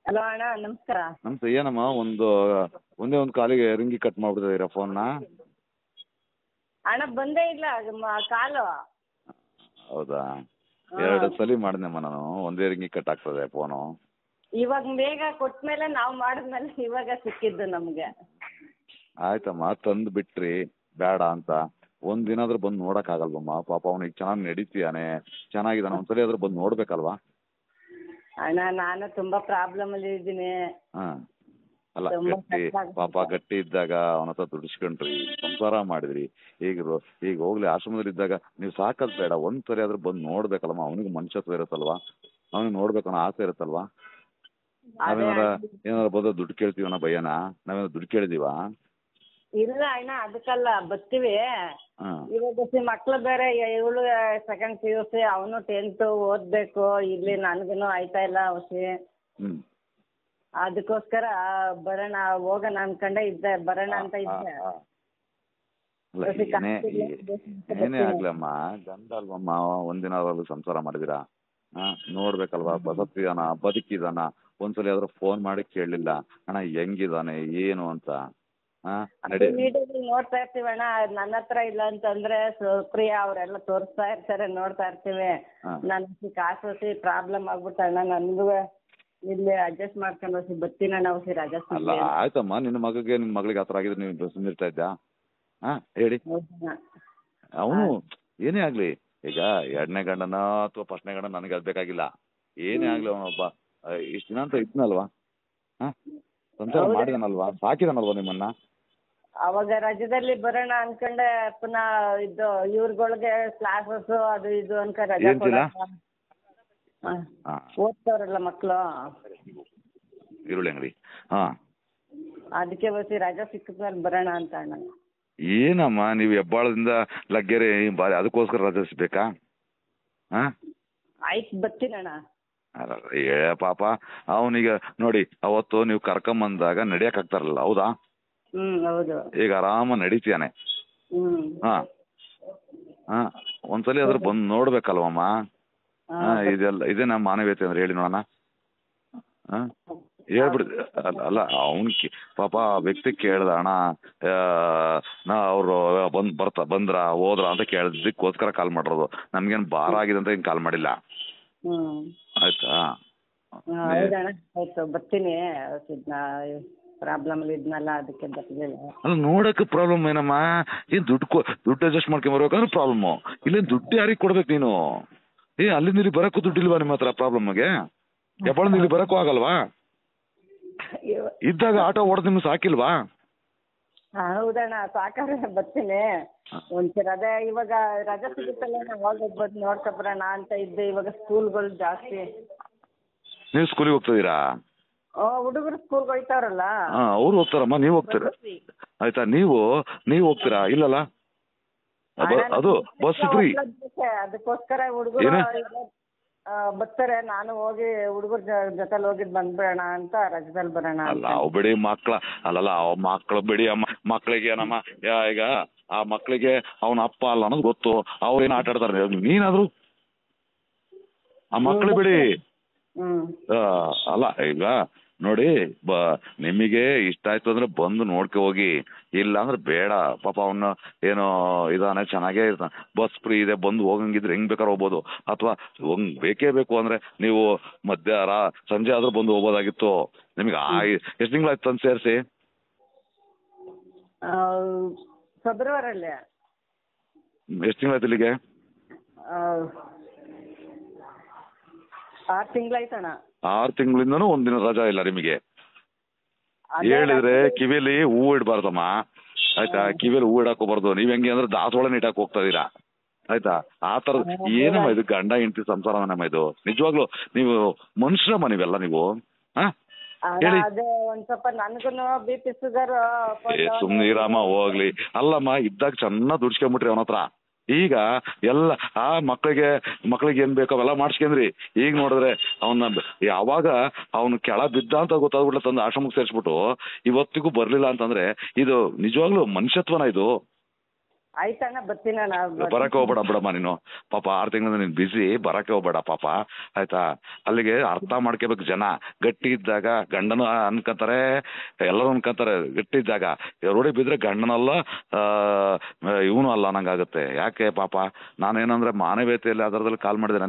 Hello ಅಣ್ಣ, ನಮಸ್ಕಾರ. ನಮಸ್ತೆ. ಏನಮ್ಮ ಒಂದೇ ಒಂದು ಕಾಲಿಗೆ ರಿಂಗಿ ಕಟ್ ಮಾಡ್ಬಿಟ್ಟಿದ್ದೀರಾ ಫೋನ್ನ? ಅಣ್ಣ ಬಂದೇ ಇಲ್ಲ ಕಾಲು. ಹೌದಾ? 2 ಸಲ ಮಾಡಿದ್ನಮ್ಮ ನಾನು. ಒಂದೇ ರಿಂಗಿ ಕಟ್ ಆಗ್ತದೆ ಫೋನು. ಇವಾಗ ಬೇಗ ಕೊಟ್ಮೇಲೆ ನಾವು ಮಾಡಿದ್ಮೇಲೆ ಇವಾಗ ಸಿಕ್ಕಿದ್ದು ನಮ್ಗೆ. ಆಯ್ತಮ್ಮ, ತಂದು ಬಿಟ್ರಿ ಬೇಡ ಅಂತ. ಒಂದಿನ ಆದ್ರೂ ಬಂದು ನೋಡಕ್ಕಾಗಲ್ವಮ್ಮ? ಪಾಪ ಅವನಿಗೆ ಚೆನ್ನಾಗಿ ನಡೀತೀಯಾನೆ, ಚೆನ್ನಾಗಿದ್ದಾನೆ, ಒಂದ್ಸಲಿ ಆದ್ರೂ ಬಂದು ನೋಡ್ಬೇಕಲ್ವಾ? ಅಣ್ಣ, ನಾನು ತುಂಬಾ ಪ್ರಾಬ್ಲಮ್ ಅಲ್ಲಿ ಇದ್ದೀನಿ. ಅಲ್ಲ, ಪಾಪ ಗಟ್ಟಿ ಇದ್ದಾಗ ಅವನ ಹತ್ರ ದುಡಿಸ್ಕೊಂಡ್ರಿ, ಸಂಸಾರ ಮಾಡಿದ್ರಿ. ಈಗ ಹೋಗ್ಲಿ ಆಶ್ರಮದಲ್ಲಿ ಇದ್ದಾಗ ನೀವು ಸಾಕದ್ ಬೇಡ, ಒಂದ್ಸರಿ ಆದ್ರೂ ಬಂದು ನೋಡ್ಬೇಕಲ್ಲಮ್ಮ? ಅವನಿಗೆ ಮನುಷ್ಯತ್ವ ಇರುತ್ತಲ್ವಾ? ಅವನಿಗೆ ನೋಡ್ಬೇಕನ್ನೋ ಆಸೆ ಇರುತ್ತಲ್ವಾ? ಏನಾರ ಬಂದು ದುಡ್ಡು ಕೇಳ್ತೀವನ ಭಯನ? ನಾವೇನಾದ್ರು ದುಡ್ಡು ಕೇಳಿದೀವಾ? ಇಲ್ಲ ಅಣ್ಣ, ಅದಕ್ಕಲ್ಲ ಬರ್ತೀವಿ. ಇವಾಗ ಮಕ್ಳು ಬೇರೆ, ಇವಳು ಸೆಕೆಂಡ್ PUC, ಅವನು 10th ಓದ್ಬೇಕು. ಇಲ್ಲಿ ನನ್ಗೂನು ಆಯ್ತಾ ಇಲ್ಲ ಔಷಧಿ. ಅದಕ್ಕೋಸ್ಕರ ಬರೋಣ, ಹೋಗೋಣ ಅನ್ಕೊಂಡೆ ಇದ್ದೆ, ಬರೋಣ ಅಂತ ಇದ್ದೆ. ಏನೇ ಆಗ್ಲಮ್ಮ, ಗಂಡ ಅಲ್ವಮ್ಮ? ಒಂದಿನ ಸಂಸಾರ ಮಾಡಿದಿರಾ? ನೋಡ್ಬೇಕಲ್ವಾ? ಬದುಕಿದಾನ ಬದುಕಿದಾನ? ಒಂದ್ಸಲಿ ಆದ್ರೂ ಫೋನ್ ಮಾಡಿ ಕೇಳಲಿಲ್ಲ, ಅಣ್ಣ ಹೆಂಗಿದಾನೆ ಏನು ಅಂತ? ನೋಡ್ತಾ ಇರ್ತೀವಿ ಅಣ್ಣ. ನನ್ನ ಹತ್ರ ಇಲ್ಲ ಅಂತಂದ್ರೆ ಸುಪ್ರಿಯಾ ಅವರೆಲ್ಲ ತೋರಿಸ್ತಾ ಇರ್ತಾರೆ, ನೋಡ್ತಾ ಇರ್ತೀವಿ. ನನ್ಗೆ ಕಾಸು ಪ್ರಾಬ್ಲಮ್ ಆಗ್ಬಿಟ್ಟ ಅಣ್ಣ, ನನ್ಗೂ ಇಲ್ಲಿ ಅಡ್ಜಸ್ಟ್ ಮಾಡ್ಕೊಂಡು ಬರ್ತೀನಿ ಅಣ್ಣ. ರಜಾ ಅಲ್ಲ ಆಯ್ತಮ್ಮ, ನಿನ್ನ ಮಗಳಿಗೆ ಆತರ ಆಗಿದ್ರೆ ನೀವು ಸುಮ್ಮನಿರ್ತಾ ಇದ್ದ? ಹೇಳಿ. ಅವನು ಏನೇ ಆಗ್ಲಿ, ಈಗ 2ನೇ ಗಂಡನ ಅಥವಾ 1ನೇ ಗಂಡ ನನಗೆ ಅದು ಬೇಕಾಗಿಲ್ಲ. ಏನೇ ಆಗ್ಲಿ, ಅವನೊಬ್ಬ ಇಷ್ಟ ದಿನ ಅಂತ ಇದ್ನಲ್ವಾ? ಸಂಸಾರ ಮಾಡಿದನಲ್ವಾ? ಸಾಕಿದನಲ್ವಾ ನಿಮ್ಮನ್ನ? ಅವಾಗ ರಜದಲ್ಲಿ ಬರೋಣ ಅನ್ಕೊಂಡೆ, ಪುನಃ ಇದು ಇವ್ರಗಳಿಗೆ ಕ್ಲಾಸಸ್ ಅದು ಇದು ಅನ್ಕ ರಜಾ ಓದ್ತವ್ರಲ್ಲ ಮಕ್ಳು, ಈರುಳ್ಳಿ ಅಂಗಡಿ. ಅದಕ್ಕೆ ರಜಾ ಸಿಕ್ಕಿದ್ಮೇಲೆ ಬರೋಣ ಅಂತ ಅಣ್ಣ. ಏನಮ್ಮ ನೀವು ಹೆಬ್ಬಾಳದಿಂದ ಲಗ್ಗೆರೆ ಅದಕ್ಕೋಸ್ಕರ ರಜೆ ಸಿಗ್ಬೇಕಾ? ಆಯ್ತು, ಬರ್ತೀನಿ ಅಣ್ಣ. ಪಾಪ ಅವನಿಗೆ ನೋಡಿ, ಅವತ್ತು ನೀವು ಕರ್ಕೊಂಬಂದಾಗ ನಡಿಯಕ್ ಆಗ್ತಾರಲ್ಲ, ಹೌದಾ? ಹೌದು. ಈಗ ಆರಾಮ ನಡೀತೀಯಾನೆ. ಒಂದ್ಸಲಿ ಆದ್ರೂ ಬಂದು ನೋಡ್ಬೇಕಲ್ವಮ್ಮ? ಇದೇ ನಮ್ಮ ಮಾನವೀಯತೆ ಅಂದ್ರೆ, ಹೇಳಿ ನೋಡೋಣ. ಹೇಳ್ಬಿಡ್ ಅಲ್ಲ, ಅವನ್ ಪಾಪ ವ್ಯಕ್ತಿ ಕೇಳ್ದ, ಅಣ್ಣ ಅವ್ರು ಬಂದ್ರ ಹೋದ್ರ ಅಂತ ಕೇಳಿದಕ್ಕೋಸ್ಕರ ಕಾಲ್ ಮಾಡಿರೋದು. ನಮ್ಗೇನ್ ಭಾರ ಆಗಿದೆ ಅಂತ ಏನ್ ಕಾಲ್ ಮಾಡಿಲ್ಲ. ಆಯ್ತಾ? ಆಯ್ತು, ಬರ್ತೀನಿ. ಪ್ರಾಬ್ಲಮ್ ಇದ್ನಲ್ಲ, ಅದಕ್ಕೆ ಬರ್ಲಿಲ್ಲ. ಅಲ್ಲ, ನೋಡಕ್ ಪ್ರಾಬ್ಲಮ್ ಏನಮ್ಮ? ಏನ್ ದುಡ್ಡು ಅಡ್ಜಸ್ಟ್ ಮಾಡ್ಕೊಂಡ್ ಬರ್ಬೇಕಂದ್ರೆ ಪ್ರಾಬ್ಲಮ್. ಇಲ್ಲೇನ್ ದುಡ್ಡು ಯಾರಿಗೆ ಕೊಡ್ಬೇಕು ನೀನು? ಅಲ್ಲಿಂದ ಇಲ್ಲಿ ಬರಕ್ಕೂ ದುಡ್ಡು ಇಲ್ವಾ ನಿಮ್ಮ ಹತ್ರ? ಪ್ರಾಬ್ಲಮ್ಗೆ ಹೆಬ್ಬಾಳದಿಂದ ಇಲ್ಲಿ ಬರಕ್ಕೂ ಆಗಲ್ವಾ? ಇದ್ದಾಗ ಆಟೋ ಓಡೋದ್ ನಿಮ್ಗೆ ಸಾಕಿಲ್ವಾ? ಹೌದಣ್ಣ, ಸಾಕಾದ್ರೆ ಬರ್ತೀನಿ. ಒಂದ್ಸರಿ ಅದೇ ಇವಾಗ ರಜಾ ಸಿಗುತ್ತಲ್ಲ, ಹೋಗ್ಬೋದು ನೋಡ್ಕೊಬರೋಣ ಅಂತ ಇದ್ದೆ. ಇವಾಗ ಸ್ಕೂಲ್ಗಳು ಜಾಸ್ತಿ. ನೀವು ಸ್ಕೂಲಿಗೆ ಹೋಗ್ತಿದ್ದೀರಾ? ಹುಡುಗರು ಸ್ಕೂಲ್ಗೆ ಹೋಗ್ತಾರಲ್ಲ. ಅವ್ರು ಹೋಗ್ತಾರಮ್ಮ, ನೀವು ಹೋಗ್ತೀರಾ? ಆಯ್ತಾ, ನೀವು ಹೋಗ್ತೀರಾ? ಇಲ್ಲಲ್ಲ, ಅದು ಬಸ್ ಫ್ರೀ. ಅದಕ್ಕೋಸ್ಕರ ಹುಡುಗರು ಬರ್ತಾರೆ, ನಾನು ಹೋಗಿ ಹುಡುಗರ ಜೊತೆಲಿ ಹೋಗಿದ್ ಬಂದ್ಬಿಡೋಣ ಅಂತ ರಜದಲ್ಲಿ ಬರೋಣ. ಅಲ್ಲ ಅವ್ ಬಿಡಿ ಮಕ್ಳ, ಅಲ್ಲಲ್ಲ ಮಕ್ಳು ಬಿಡಿ ಅಮ್ಮ. ಮಕ್ಳಿಗೆ ನಮ್ಮ ಈಗ ಆ ಮಕ್ಳಿಗೆ ಅವನ ಅಪ್ಪ ಅಲ್ಲ ಅನ್ನೋದು ಗೊತ್ತು. ಅವ್ರೇನ್ ಆಟ ಆಡ್ತಾರೆ, ನೀನಾದ್ರು ಆ ಮಕ್ಳು ಬಿಡಿ. ಅಲ್ಲ ಈಗ ನೋಡಿ, ನಿಮಗೆ ಇಷ್ಟ ಆಯ್ತು ಅಂದ್ರೆ ಬಂದು ನೋಡ್ಕೊ ಹೋಗಿ, ಇಲ್ಲ ಅಂದ್ರೆ ಬೇಡ. ಪಾಪ ಅವನ್ನ ಏನೋ ಇದಾನೆ, ಚೆನ್ನಾಗೇ ಇರ್ತಾನೆ, ಬಸ್ ಫ್ರೀ ಇದೆ, ಬಂದು ಹೋಗಂಗಿದ್ರೆ ಹೆಂಗ್ ಬೇಕಾದ್ರೆ ಹೋಗ್ಬೋದು. ಅಥವಾ ಬೇಕೇ ಬೇಕು ಅಂದ್ರೆ ನೀವು ಸಂಜೆ ಆದ್ರೂ ಬಂದು ಹೋಗ್ಬೋದಾಗಿತ್ತು. ನಿಮ್ಗೆ ಎಷ್ಟು ತಿಂಗಳಾಯ್ತು ತಂದು ಸೇರಿಸಿ? ಫೆಬ್ರವರಿಯಲ್ಲಿ. ಎಷ್ಟು ತಿಂಗಳಾಯ್ತು ಇಲ್ಲಿಗೆ? 6 ತಿಂಗಳಾಯ್ತಣ್ಣ. 6 ತಿಂಗಳಿಂದನೂ ಒಂದಿನ ರಜಾ ಇಲ್ಲ ನಿಮಗೆ? ಹೇಳಿದ್ರೆ ಕಿವಿಯಲ್ಲಿ ಹೂ ಇಡ್ಬಾರ್ದಮ್ಮ, ಆಯ್ತಾ? ಕಿವಿಯಲ್ಲಿ ಹೂ ಇಡಾಕೋಬಾರ್ದು. ನೀವ್ ಹೆಂಗೆ ಅಂದ್ರೆ ದಾಸವಾಳ ಇಟ್ಟಾಕ್ ಹೋಗ್ತಾ ಇದೀರಾ, ಆಯ್ತಾ? ಆ ತರದ್ ಏನಮ್ಮ ಇದು? ಗಂಡ ಹೆಂಡತಿ ಸಂಸಾರ ನಮ್ಮ ಇದು? ನಿಜವಾಗ್ಲು ನೀವು ಮನುಷ್ಯರಮ್ಮ ನೀವೆಲ್ಲ? ನೀವು ಹೇಳಿ. ಸುಮ್ನೆ ಇರಮ್ಮ, ಹೋಗ್ಲಿ. ಅಲ್ಲಮ್ಮ, ಇದ್ದಾಗ ಚೆನ್ನಾಗ್ ದುಡ್ಸ್ಕೊಂಬಿಟ್ರಿ ಅವನ ಹತ್ರ. ಈಗ ಎಲ್ಲ ಆ ಮಕ್ಳಿಗೆ ಏನ್ ಬೇಕೋ ಅವೆಲ್ಲ ಮಾಡ್ಸ್ಕೊಂಡ್ರಿ. ಈಗ ನೋಡಿದ್ರೆ ಅವನ್ನ ಯಾವಾಗ ಅವನು ಕೆಳ ಬಿದ್ದ ಅಂತ ಗೊತ್ತಾಗ್ಬಿಟ್ಲ, ತಂದು ಆಶ್ರಮಕ್ಕೆ ಸೇರಿಸ್ಬಿಟ್ಟು ಇವತ್ತಿಗೂ ಬರ್ಲಿಲ್ಲ ಅಂತಂದ್ರೆ ಇದು ನಿಜವಾಗ್ಲೂ ಮನುಷ್ಯತ್ವನ ಇದು? ಆಯ್ತಣ್ಣ ಬರ್ತೀನಣ್ಣ. ಬರಕ್ಕೆ ಹೋಗ್ಬೇಡ ಬಿಡಮ್ಮ ನೀನು. ಪಾಪ 6 ತಿಂಗಳಿಂದ ನೀನು ಬಿಸಿ, ಬರಕ್ಕೆ ಹೋಗ್ಬೇಡ ಪಾಪ, ಆಯ್ತಾ. ಅಲ್ಲಿಗೆ ಅರ್ಥ ಮಾಡ್ಕೋಬೇಕು ಜನ. ಗಟ್ಟಿ ಇದ್ದಾಗ ಗಂಡನ ಅನ್ಕೊಂತಾರೆ, ಎಲ್ಲರೂ ಅನ್ಕೊಂತಾರೆ ಗಟ್ಟಿ ಇದ್ದಾಗ. ರೋಡಿ ಬಿದ್ರೆ ಗಂಡನಲ್ಲ ಇವನು ಅಲ್ಲ ಅನ್ನಂಗಾಗುತ್ತೆ. ಯಾಕೆ ಪಾಪ ನಾನೇನಂದ್ರೆ ಮಾನವೀಯತೆಯಲ್ಲಿ ಅದರದಲ್ಲಿ ಕಾಲ್ ಮಾಡಿದೆ,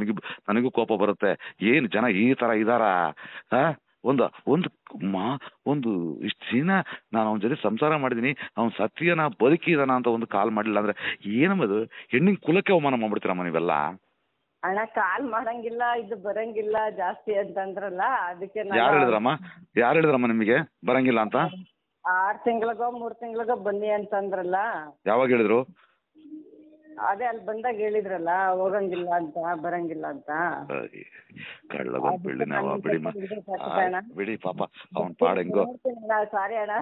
ನನಗೂ ಕೋಪ ಬರುತ್ತೆ. ಏನು ಜನ ಈ ತರ ಇದಾರಾ? ಒಂದು ಇಷ್ಟು ದಿನ ನಾನು ಅವನ ಜೊತೆ ಸಂಸಾರ ಮಾಡಿದೀನಿ, ಅವ್ನ ಸತ್ಯನ ಬದುಕಿದಾನ ಅಂತ ಒಂದು ಕಾಲ್ ಮಾಡಲಿಲ್ಲ ಅಂದ್ರೆ ಏನಮ್ಮದು? ಹೆಣ್ಣಿನ ಕುಲಕ್ಕೆ ಅವಮಾನ ಮಾಡ್ಬಿಡ್ತೀರಮ್ಮ ನೀವೆಲ್ಲ. ಅಣ್ಣ ಕಾಲ್ ಮಾಡಂಗಿಲ್ಲ, ಇದು ಬರಂಗಿಲ್ಲ ಜಾಸ್ತಿ ಅಂತಂದ್ರಲ್ಲ, ಅದಕ್ಕೆ ಯಾರು ಹೇಳಿದ್ರಮ್ಮ ನಿಮಗೆ ಬರಂಗಿಲ್ಲ ಅಂತ? 6 ತಿಂಗಳಿಗೋ 3 ತಿಂಗಳಿಗೋ ಬನ್ನಿ ಅಂತಂದ್ರಲ್ಲ. ಯಾವಾಗ ಹೇಳಿದ್ರು? ಅದೇ ಅಲ್ಲಿ ಬಂದಾಗ ಹೇಳಿದ್ರಲ್ಲ, ಹೋಗಂಗಿಲ್ಲ ಅಂತ, ಬರಂಗಿಲ್ಲ ಅಂತ. ಬಿಡಿ ಪಾಪ ಅವನ್ ಪಾಡ ಹೆಂಗೋ. ಸಾರಿ ಅಣ್ಣ,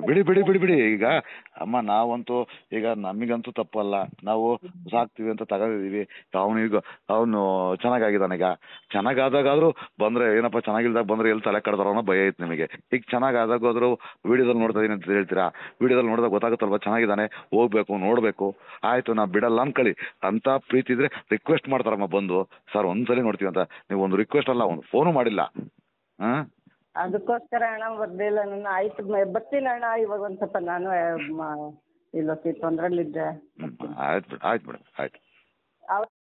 ಬಿಡಿ ಈಗ ಅಮ್ಮ, ನಾವಂತೂ ಈಗ ನಮಗಂತೂ ತಪ್ಪಲ್ಲ, ನಾವು ಸಾಕ್ತಿವಿ ಅಂತ ತಗೊಂಡಿದೀವಿ. ಅವನು ಚೆನ್ನಾಗಾಗಿದ್ದಾನೆ. ಈಗ ಚೆನ್ನಾಗಾದಾಗಾದ್ರೂ ಬಂದ್ರೆ ಏನಪ್ಪ, ಚೆನ್ನಾಗಿಲ್ದಾಗ ಬಂದ್ರೆ ಎಲ್ಲಿ ತಲೆ ಕಡ್ದಾರೋ ಅನ್ನೋ ಭಯ ಐತೆ ನಿಮಗೆ. ಈಗ ಚೆನ್ನಾಗಾದಾಗ ಹೋದ್ರು ವಿಡಿಯೋದಲ್ಲಿ ನೋಡ್ತಾ ಇದೀನಿ ಅಂತ ಹೇಳ್ತೀರಾ, ವಿಡಿಯೋದಲ್ಲಿ ನೋಡಿದಾಗ ಗೊತ್ತಾಗುತ್ತಲ್ವಾ ಚೆನ್ನಾಗಿದ್ದಾನೆ, ಹೋಗ್ಬೇಕು ನೋಡ್ಬೇಕು. ಆಯ್ತು ನಾ ಬಿಡಲ್ಲ ಅನ್ಕೊಳ್ಳಿ, ಅಂತ ಪ್ರೀತಿ ಇದ್ರೆ ರಿಕ್ವೆಸ್ಟ್ ಮಾಡ್ತಾರಮ್ಮ ಬಂದು, ಸರ್ ಒಂದ್ಸಲಿ ನೋಡ್ತೀವಿ ಅಂತ. ನೀವು ಒಂದು ರಿಕ್ವೆಸ್ಟ್ ಅಲ್ಲ, ಒಂದು ಫೋನು ಮಾಡಿಲ್ಲ. ಅದಕ್ಕೋಸ್ಕರ ಅಣ್ಣ ಬರ್ಲಿಲ್ಲ ನಾನು. ಆಯ್ತು ಬರ್ತೀನಿ ಅಣ್ಣ, ಇವಾಗ ಒಂದ್ ಸ್ವಲ್ಪ ನಾನು ಇಲ್ಲ ತೊಂದ್ರಲ್ಲಿದ್ದೆ. ಆಯ್ತು ಮೇಡಮ್ ಆಯ್ತು.